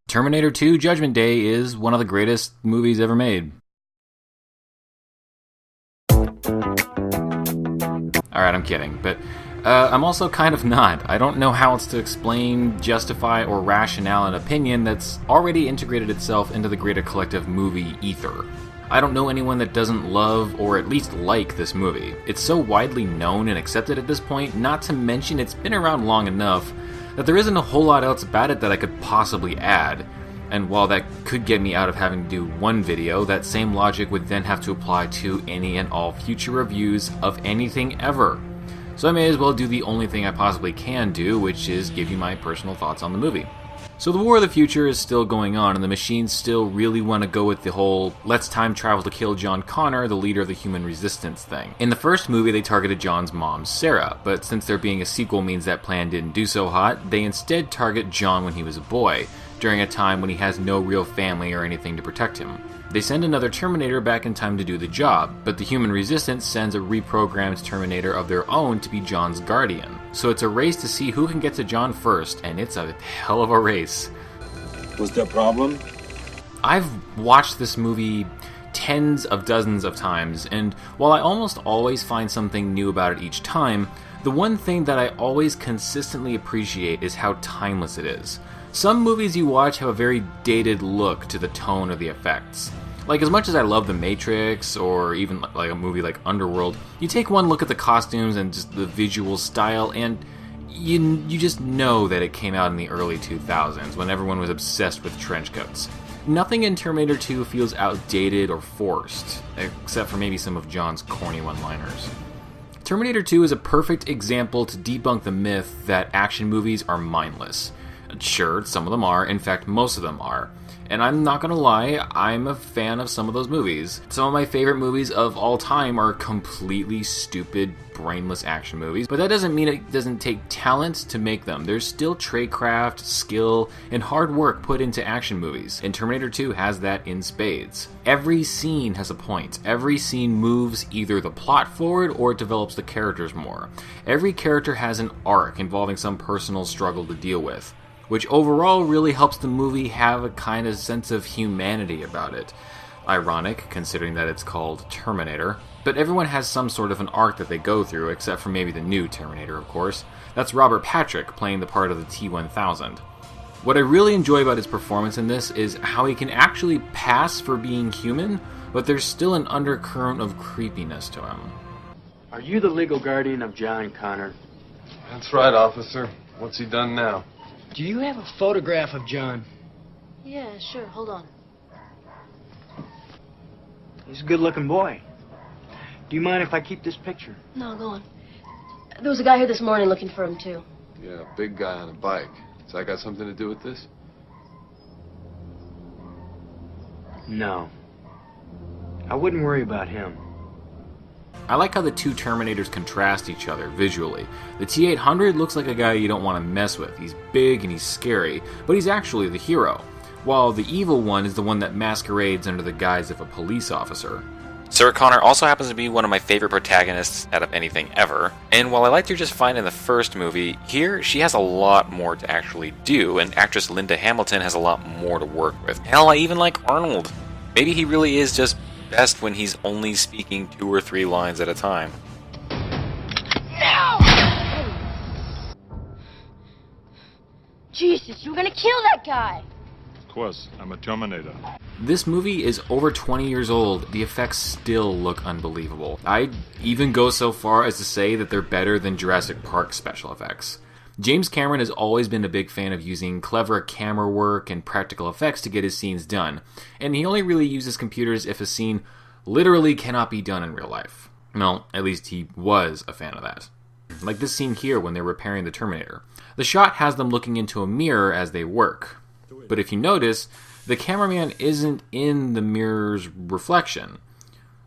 Terminator 2 Judgment Day is one of the greatest movies ever made. Alright, I'm kidding, but I'm also kind of not. I don't know how else to explain, justify, or rationale an opinion that's already integrated itself into the greater collective movie ether. I don't know anyone that doesn't love, or at least like, this movie. It's so widely known and accepted at this point, not to mention it's been around long enough that there isn't a whole lot else about it that I could possibly add. And while that could get me out of having to do one video, that same logic would then have to apply to any and all future reviews of anything ever. So I may as well do the only thing I possibly can do, which is give you my personal thoughts on the movie. So the War of the Future is still going on, and the machines still really want to go with the whole let's time travel to kill John Connor, the leader of the human resistance thing. In the first movie, they targeted John's mom, Sarah, but since there being a sequel means that plan didn't do so hot, they instead target John when he was a boy, during a time when he has no real family or anything to protect him. They send another Terminator back in time to do the job, but the human resistance sends a reprogrammed Terminator of their own to be John's guardian. So it's a race to see who can get to John first, and it's a hell of a race. What's the problem? I've watched this movie tens of dozens of times, and while I almost always find something new about it each time, the one thing that I always consistently appreciate is how timeless it is. Some movies you watch have a very dated look to the tone or the effects. Like, as much as I love The Matrix, or even like a movie like Underworld, you take one look at the costumes and just the visual style, and you just know that it came out in the early 2000s, when everyone was obsessed with trench coats. Nothing in Terminator 2 feels outdated or forced, except for maybe some of John's corny one-liners. Terminator 2 is a perfect example to debunk the myth that action movies are mindless. Sure, some of them are. In fact, most of them are. And I'm not gonna lie, I'm a fan of some of those movies. Some of my favorite movies of all time are completely stupid, brainless action movies, but that doesn't mean it doesn't take talent to make them. There's still tradecraft, skill, and hard work put into action movies, and Terminator 2 has that in spades. Every scene has a point. Every scene moves either the plot forward or it develops the characters more. Every character has an arc involving some personal struggle to deal with, which overall really helps the movie have a kind of sense of humanity about it. Ironic, considering that it's called Terminator, but everyone has some sort of an arc that they go through, except for maybe the new Terminator, of course. That's Robert Patrick playing the part of the T-1000. What I really enjoy about his performance in this is how he can actually pass for being human, but there's still an undercurrent of creepiness to him. Are you the legal guardian of John Connor? That's right, officer. What's he done now? Do you have a photograph of John? Yeah, sure. Hold on. He's a good-looking boy. Do you mind if I keep this picture? No, go on. There was a guy here this morning looking for him, too. Yeah, big guy on a bike. Does that got something to do with this? No. I wouldn't worry about him. I like how the two Terminators contrast each other visually. The T-800 looks like a guy you don't want to mess with. He's big and he's scary, but he's actually the hero, while the evil one is the one that masquerades under the guise of a police officer. Sarah Connor also happens to be one of my favorite protagonists out of anything ever, and while I liked her just fine in the first movie, here she has a lot more to actually do, and actress Linda Hamilton has a lot more to work with. Hell, I even like Arnold. Maybe he really is just best when he's only speaking 2 or 3 lines at a time. No! Jesus, you were gonna kill that guy! Of course, I'm a Terminator. This movie is over 20 years old. The effects still look unbelievable. I'd even go so far as to say that they're better than Jurassic Park special effects. James Cameron has always been a big fan of using clever camera work and practical effects to get his scenes done, and he only really uses computers if a scene literally cannot be done in real life. Well, at least he was a fan of that. Like this scene here when they're repairing the Terminator. The shot has them looking into a mirror as they work, but if you notice, the cameraman isn't in the mirror's reflection,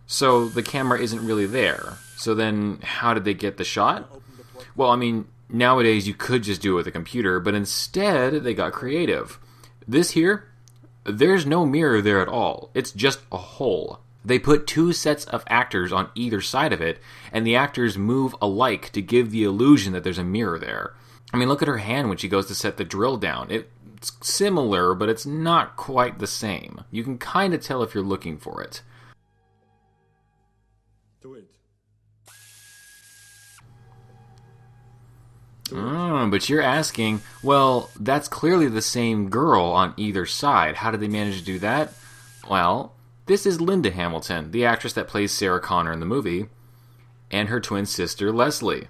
so the camera isn't really there. So then, how did they get the shot? Well, I mean, nowadays you could just do it with a computer, but instead they got creative. This here, there's no mirror there at all. It's just a hole. They put 2 sets of actors on either side of it, and the actors move alike to give the illusion that there's a mirror there. I mean, look at her hand when she goes to set the drill down. It It's similar, but it's not quite the same. You can kind of tell if you're looking for it. Do it. But you're asking, well, that's clearly the same girl on either side. How did they manage to do that? Well, this is Linda Hamilton, the actress that plays Sarah Connor in the movie, and her twin sister, Leslie.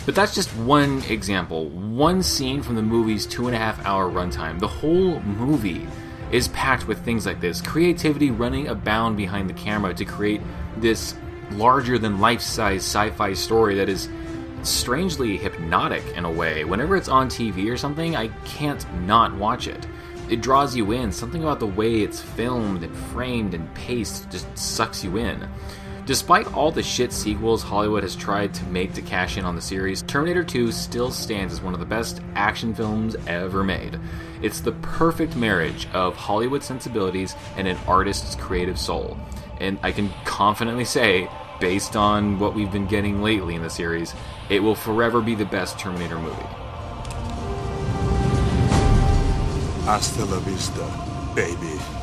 But that's just one example, one scene from the movie's 2.5-hour runtime. The whole movie is packed with things like this. Creativity running abound behind the camera to create this larger-than-life-size sci-fi story that is strangely hypnotic in a way. Whenever it's on TV or something, I can't not watch it. It draws you in. Something about the way it's filmed and framed and paced just sucks you in. Despite all the shit sequels Hollywood has tried to make to cash in on the series, Terminator 2 still stands as one of the best action films ever made. It's the perfect marriage of Hollywood sensibilities and an artist's creative soul. And I can confidently say, based on what we've been getting lately in the series, it will forever be the best Terminator movie. Hasta la vista, baby.